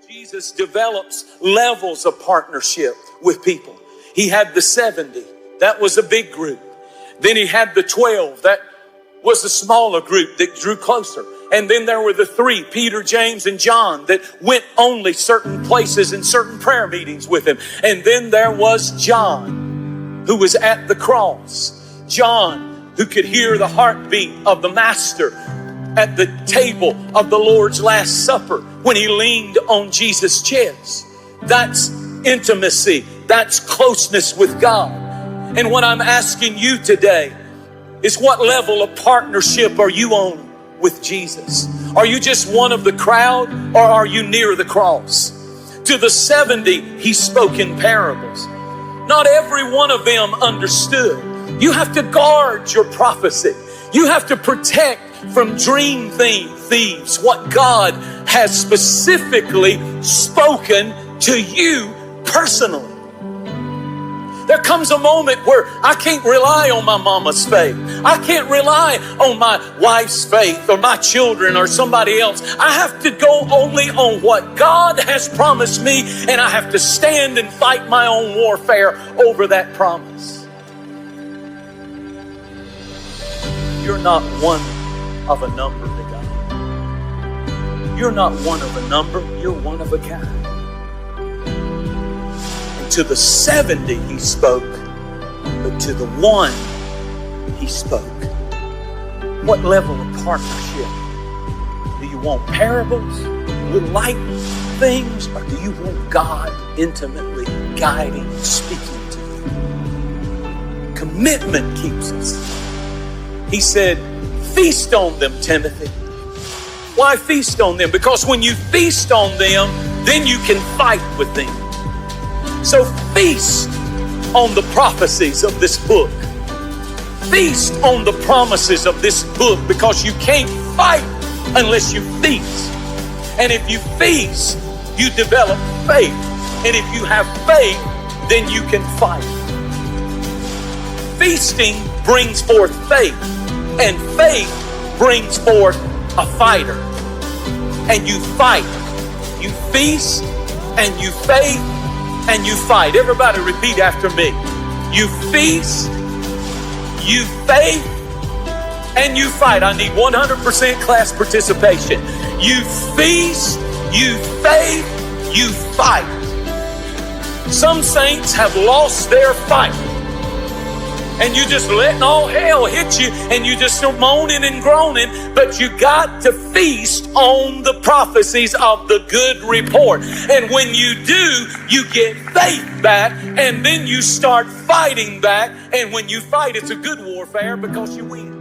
Jesus develops levels of partnership with people. He had the 70. That was a big group. Then he had the 12. That was a smaller group that drew closer. And then there were the 3, Peter, James, and John, that went only certain places and certain prayer meetings with him. And then there was John, who was at the cross. John, who could hear the heartbeat of the Master at the table of the Lord's Last Supper when he leaned on Jesus' chest. That's intimacy. That's closeness with God. And what I'm asking you today is, what level of partnership are you on with Jesus? Are you just one of the crowd, or are you near the cross? To the 70, he spoke in parables. Not every one of them understood. You have to guard your prophecy. You have to protect from dream thieves what God has specifically spoken to you personally. There comes a moment where I can't rely on my mama's faith. I can't rely on my wife's faith or my children or somebody else. I have to go only on what God has promised me, and I have to stand and fight my own warfare over that promise. You're not one of a number to God. You're not one of a number, you're one of a kind. To the 70 he spoke, but to the 1 he spoke. What level of partnership? Do you want parables, little light things, or do you want God intimately guiding, speaking to you? Commitment keeps us. He said, feast on them, Timothy. Why feast on them? Because when you feast on them, then you can fight with them. So feast on the prophecies of this book. Feast on the promises of this book, because you can't fight unless you feast. And if you feast, you develop faith. And if you have faith, then you can fight. Feasting brings forth faith, and faith brings forth a fighter. And you fight. You feast and you faith and you fight. Everybody repeat after me. You feast, you faith, and you fight. I need 100% class participation. You feast, you faith, you fight. Some saints have lost their fight, and you just letting all hell hit you, and you just are moaning and groaning. But you got to feast on the prophecies of the good report. And when you do, you get faith back, and then you start fighting back. And when you fight, it's a good warfare because you win.